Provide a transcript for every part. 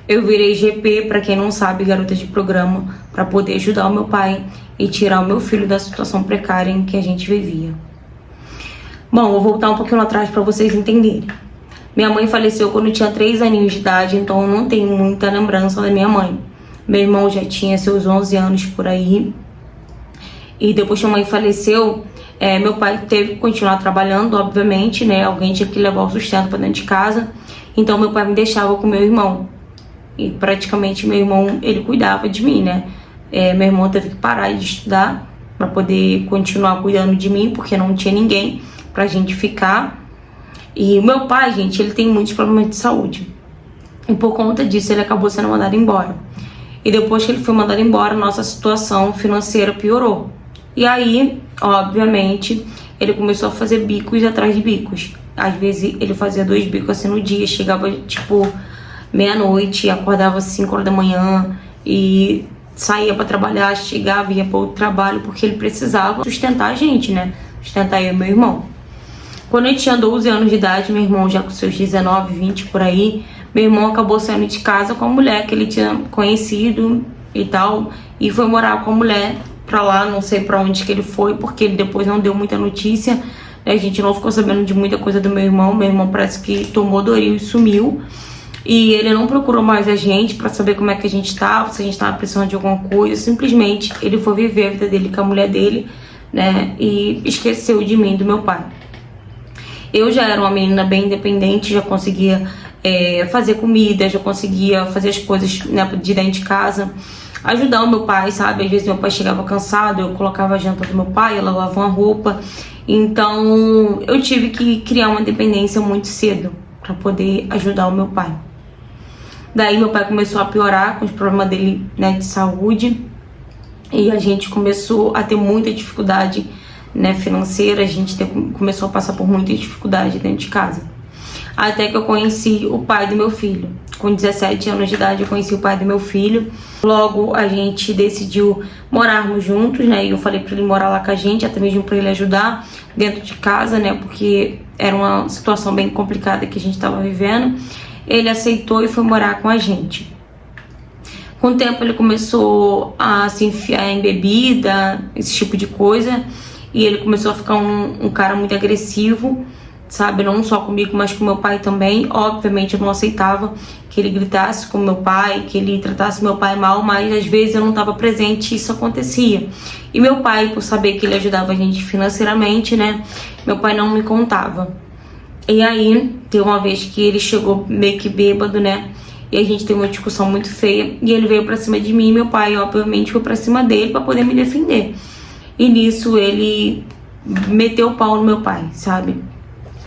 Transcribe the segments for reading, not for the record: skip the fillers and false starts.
Eu virei GP, para quem não sabe, garota de programa, para poder ajudar o meu pai e tirar o meu filho da situação precária em que a gente vivia. Bom, vou voltar um pouquinho atrás para vocês entenderem. Minha mãe faleceu quando eu tinha 3 aninhos de idade, então eu não tenho muita lembrança da minha mãe. Meu irmão já tinha seus 11 anos por aí. E depois que a mãe faleceu, meu pai teve que continuar trabalhando, obviamente, né? Alguém tinha que levar o sustento para dentro de casa. Então meu pai me deixava com meu irmão. E praticamente meu irmão, ele cuidava de mim, né? Meu irmão teve que parar de estudar para poder continuar cuidando de mim, porque não tinha ninguém pra gente ficar. E o meu pai, gente, ele tem muitos problemas de saúde. E por conta disso, ele acabou sendo mandado embora. E depois que ele foi mandado embora, nossa situação financeira piorou. E aí, obviamente, ele começou a fazer bicos atrás de bicos. Às vezes ele fazia 2 bicos assim no dia, chegava tipo meia-noite, acordava às 5 horas da manhã e saía para trabalhar, chegava e ia para outro trabalho, porque ele precisava sustentar a gente, né? Sustentar eu e meu irmão. Quando ele tinha 12 anos de idade, meu irmão já com seus 19, 20 por aí, meu irmão acabou saindo de casa com a mulher que ele tinha conhecido e tal, e foi morar com a mulher pra lá, não sei pra onde que ele foi, porque ele depois não deu muita notícia, né? A gente não ficou sabendo de muita coisa do meu irmão parece que tomou Doril e sumiu, e ele não procurou mais a gente pra saber como é que a gente tava, se a gente tava precisando de alguma coisa, simplesmente ele foi viver a vida dele com a mulher dele, né, e esqueceu de mim e do meu pai. Eu já era uma menina bem independente, já conseguia fazer comida, já conseguia fazer as coisas, né, de dentro de casa, ajudar o meu pai, sabe? Às vezes meu pai chegava cansado, eu colocava a janta do meu pai, ela lavava uma roupa. Então eu tive que criar uma independência muito cedo para poder ajudar o meu pai. Daí meu pai começou a piorar com os problemas dele, né, de saúde, e a gente começou a ter muita dificuldade, né, financeira. A gente começou a passar por muita dificuldade dentro de casa. Até que eu conheci o pai do meu filho. Com 17 anos de idade eu conheci o pai do meu filho. Logo a gente decidiu morarmos juntos, né? E eu falei pra ele morar lá com a gente, até mesmo pra ele ajudar dentro de casa, né? Porque era uma situação bem complicada que a gente tava vivendo. Ele aceitou e foi morar com a gente. Com o tempo ele começou a se enfiar em bebida, esse tipo de coisa. E ele começou a ficar um cara muito agressivo, sabe? Não só comigo, mas com meu pai também. Obviamente eu não aceitava que ele gritasse com meu pai, que ele tratasse meu pai mal, mas às vezes eu não estava presente e isso acontecia. E meu pai, por saber que ele ajudava a gente financeiramente, né? Meu pai não me contava. E aí, tem uma vez que ele chegou meio que bêbado, né? E a gente teve uma discussão muito feia. E ele veio pra cima de mim e meu pai, obviamente, foi pra cima dele pra poder me defender. E nisso ele meteu o pau no meu pai, sabe?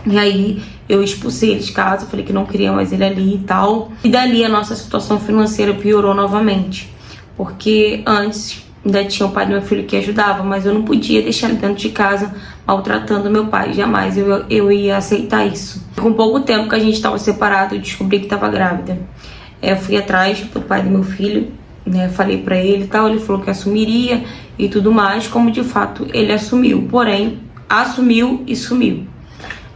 E aí eu expulsei ele de casa, falei que não queria mais ele ali e tal. E dali a nossa situação financeira piorou novamente. Porque antes ainda tinha o pai do meu filho que ajudava, mas eu não podia deixar ele dentro de casa maltratando meu pai. Jamais eu ia aceitar isso. Com pouco tempo que a gente estava separado, eu descobri que estava grávida. Eu fui atrás do pai do meu filho, né? Falei pra ele e tal, ele falou que assumiria e tudo mais, como de fato ele assumiu. Porém, assumiu e sumiu.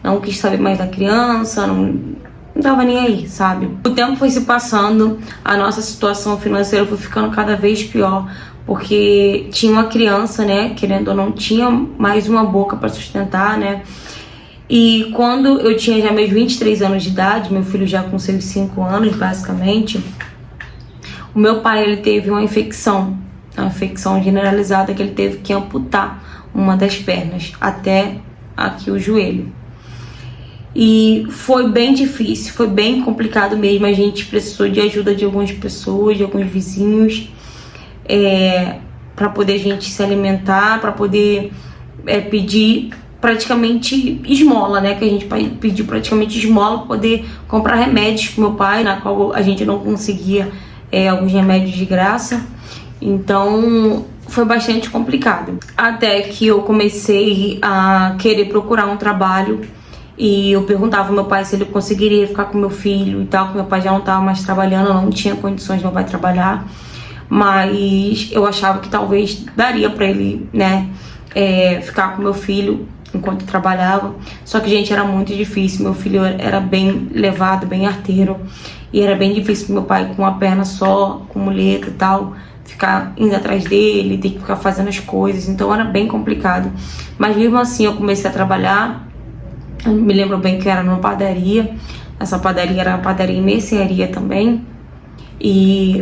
Não quis saber mais da criança, não tava nem aí, sabe? O tempo foi se passando, a nossa situação financeira foi ficando cada vez pior, porque tinha uma criança, né, querendo ou não, tinha mais uma boca pra sustentar, né? E quando eu tinha já meus 23 anos de idade, meu filho já com seus 5 anos, basicamente, o meu pai, ele teve uma infecção generalizada, que ele teve que amputar uma das pernas até aqui o joelho. E foi bem difícil, foi bem complicado mesmo. A gente precisou de ajuda de algumas pessoas, de alguns vizinhos, para poder a gente se alimentar, para poder pedir praticamente esmola, né? Que a gente pediu praticamente esmola para poder comprar remédios pro meu pai, na qual a gente não conseguia alguns remédios de graça. Então foi bastante complicado. Até que eu comecei a querer procurar um trabalho. E eu perguntava ao meu pai se ele conseguiria ficar com meu filho e tal, que meu pai já não estava mais trabalhando, eu não tinha condições de meu pai trabalhar. Mas eu achava que talvez daria pra ele, né, ficar com meu filho enquanto eu trabalhava. Só que, gente, era muito difícil. Meu filho era bem levado, bem arteiro. E era bem difícil meu pai com uma perna só, com muleta e tal, ficar indo atrás dele, ter que ficar fazendo as coisas. Então era bem complicado. Mas mesmo assim eu comecei a trabalhar. Eu me lembro bem que era numa padaria. Essa padaria era uma padaria e mercearia também.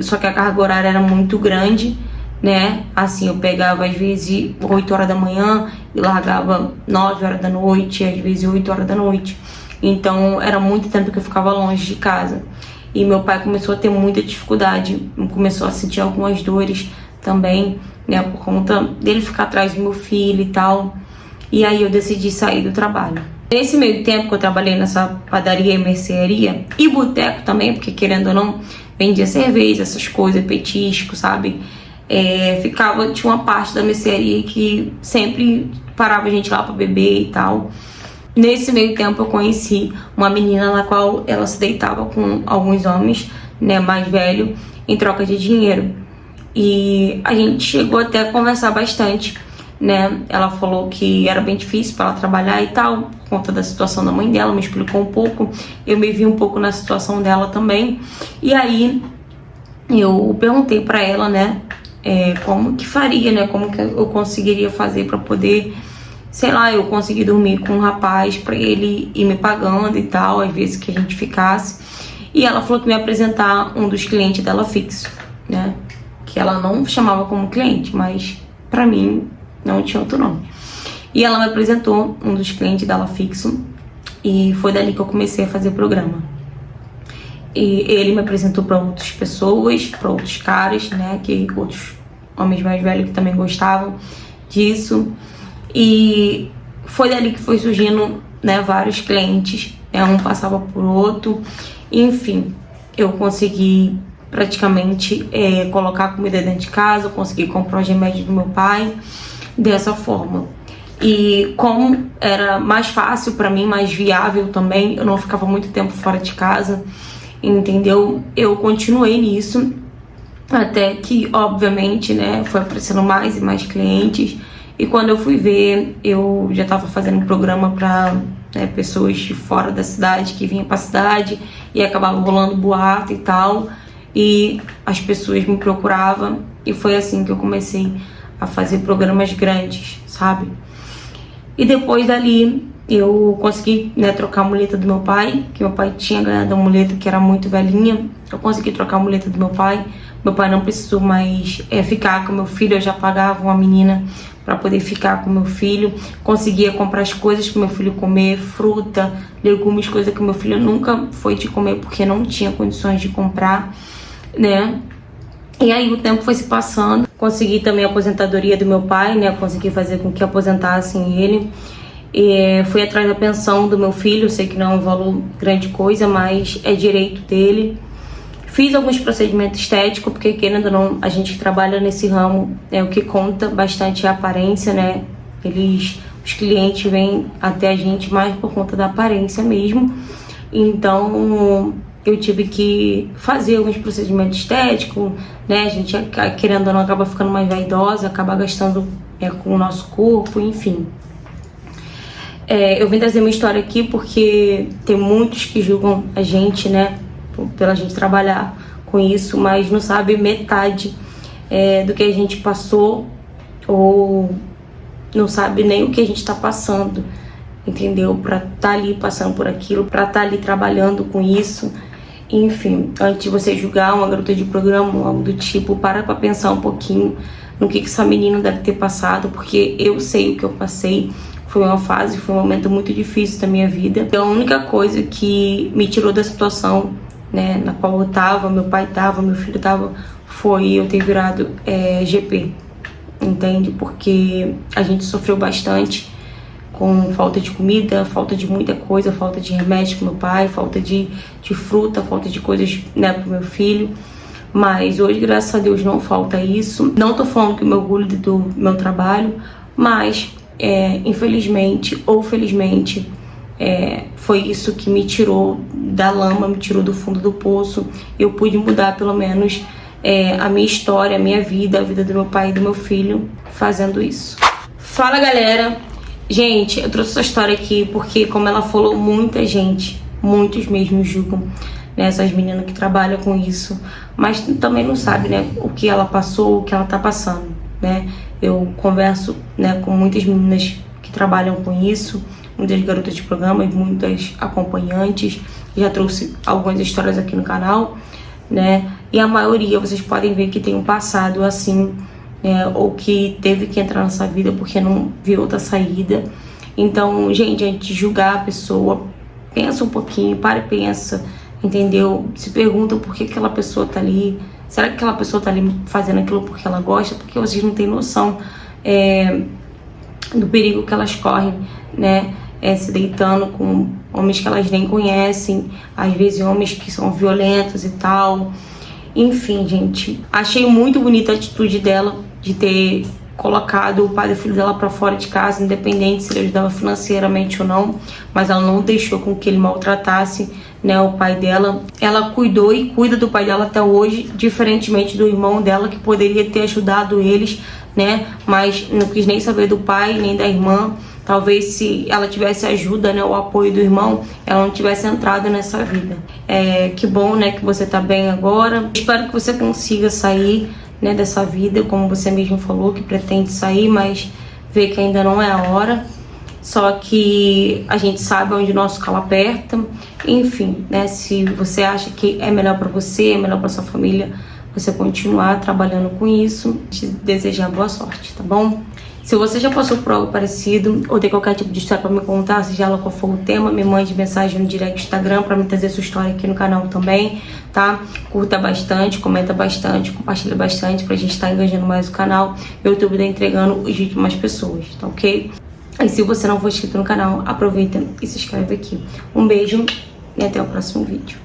Só que a carga horária era muito grande, né? Assim, eu pegava às vezes 8 horas da manhã e largava 9 horas da noite, às vezes 8 horas da noite. Então era muito tempo que eu ficava longe de casa. E meu pai começou a ter muita dificuldade, começou a sentir algumas dores também, né? Por conta dele ficar atrás do meu filho e tal. E aí eu decidi sair do trabalho. Nesse meio tempo que eu trabalhei nessa padaria e mercearia, e boteco também, porque querendo ou não, vendia cerveja, essas coisas, petisco, sabe? Tinha uma parte da mercearia que sempre parava a gente lá pra beber e tal. Nesse meio tempo eu conheci uma menina na qual ela se deitava com alguns homens, né, mais velho, em troca de dinheiro. E a gente chegou até a conversar bastante, né? Ela falou que era bem difícil para ela trabalhar e tal, por conta da situação da mãe dela, me explicou um pouco. Eu me vi um pouco na situação dela também. E aí eu perguntei para ela, né, como que faria, né, como que eu conseguiria fazer para poder, sei lá, eu conseguir dormir com um rapaz para ele ir me pagando e tal, às vezes que a gente ficasse. E ela falou que me apresentar um dos clientes dela fixo, né, que ela não chamava como cliente, mas para mim não tinha outro nome. E ela me apresentou um dos clientes dela fixo e foi dali que eu comecei a fazer programa. E ele me apresentou para outras pessoas, para outros caras, né, que outros homens mais velhos que também gostavam disso. E foi dali que foi surgindo, né, vários clientes, né, um passava por outro. Enfim, eu consegui praticamente colocar comida dentro de casa, eu consegui comprar os remédios do meu pai dessa forma. E como era mais fácil para mim, mais viável também, eu não ficava muito tempo fora de casa, entendeu? Eu continuei nisso até que, obviamente, né, foi aparecendo mais e mais clientes. E quando eu fui ver, eu já estava fazendo um programa para, né, pessoas de fora da cidade que vinham para a cidade e acabava rolando boato e tal. E as pessoas me procuravam e foi assim que eu comecei a fazer programas grandes, sabe? E depois dali eu consegui, né, trocar a muleta do meu pai, que meu pai tinha ganhado uma muleta que era muito velhinha. Eu consegui trocar a muleta do meu pai. Meu pai não precisou mais ficar com meu filho, eu já pagava uma menina para poder ficar com meu filho. Conseguia comprar as coisas para meu filho comer, fruta, legumes, coisa que meu filho nunca foi de comer porque não tinha condições de comprar, né? E aí o tempo foi se passando. Consegui também a aposentadoria do meu pai, né? Consegui fazer com que aposentassem ele. E fui atrás da pensão do meu filho. Sei que não é um valor grande coisa, mas é direito dele. Fiz alguns procedimentos estéticos, porque querendo ou não, a gente que trabalha nesse ramo, o que conta bastante é a aparência, né? Os clientes vêm até a gente mais por conta da aparência mesmo. Então eu tive que fazer alguns procedimentos estéticos, né? A gente, querendo ou não, acaba ficando mais vaidosa, acaba gastando com o nosso corpo, enfim. Eu vim trazer minha história aqui porque tem muitos que julgam a gente, né, pela gente trabalhar com isso, mas não sabe metade do que a gente passou, ou não sabe nem o que a gente está passando, entendeu? Pra estar ali passando por aquilo, pra estar ali trabalhando com isso. Enfim, antes de você julgar uma garota de programa ou algo do tipo, para pra pensar um pouquinho no que essa menina deve ter passado, porque eu sei o que eu passei. Foi uma fase, foi um momento muito difícil da minha vida. Então a única coisa que me tirou da situação, né, na qual eu tava, meu pai tava, meu filho tava, foi eu ter virado GP, entende? Porque a gente sofreu bastante com falta de comida, falta de muita coisa, falta de remédio pro meu pai, falta de fruta, falta de coisas, né, pro meu filho. Mas hoje, graças a Deus, não falta isso. Não tô falando que eu me orgulho do meu trabalho, mas infelizmente ou felizmente foi isso que me tirou da lama, me tirou do fundo do poço. Eu pude mudar pelo menos a minha história, a minha vida, a vida do meu pai e do meu filho fazendo isso. Fala, galera, Gente, eu trouxe essa história aqui porque, como ela falou, muita gente, muitos mesmo julgam, né, essas meninas que trabalham com isso, mas também não sabe, né, o que ela passou, o que ela tá passando, né. Eu converso, né, com muitas meninas que trabalham com isso, muitas garotas de programa e muitas acompanhantes. Já trouxe algumas histórias aqui no canal, né, e a maioria vocês podem ver que tem um passado assim, ou que teve que entrar nessa vida porque não viu outra saída. Então, gente, antes de julgar a pessoa, pensa um pouquinho, para e pensa, entendeu? Se pergunta por que aquela pessoa tá ali. Será que aquela pessoa tá ali fazendo aquilo porque ela gosta? Porque vocês não têm noção do perigo que elas correm, né? Se deitando com homens que elas nem conhecem, às vezes homens que são violentos e tal. Enfim, gente, achei muito bonita a atitude dela de ter colocado o pai do filho dela para fora de casa, independente se ele ajudava financeiramente ou não, mas ela não deixou com que ele maltratasse, né, o pai dela. Ela cuidou e cuida do pai dela até hoje, diferentemente do irmão dela, que poderia ter ajudado eles, né, mas não quis nem saber do pai nem da irmã. Talvez se ela tivesse ajuda, né, o apoio do irmão, ela não tivesse entrado nessa vida. Que bom, né, que você tá bem agora. Espero que você consiga sair, né, dessa vida, como você mesmo falou, que pretende sair, mas vê que ainda não é a hora. Só que a gente sabe onde o nosso calo aperta. Enfim, né, se você acha que é melhor para você, é melhor para sua família, você continuar trabalhando com isso. Te desejar boa sorte, tá bom? Se você já passou por algo parecido ou tem qualquer tipo de história para me contar, seja ela qual for o tema, me mande mensagem no direct do Instagram para me trazer sua história aqui no canal também, tá? Curta bastante, comenta bastante, compartilha bastante pra gente estar engajando mais o canal. O YouTube tá entregando os vídeos para mais pessoas, tá ok? E se você não for inscrito no canal, aproveita e se inscreve aqui. Um beijo e até o próximo vídeo.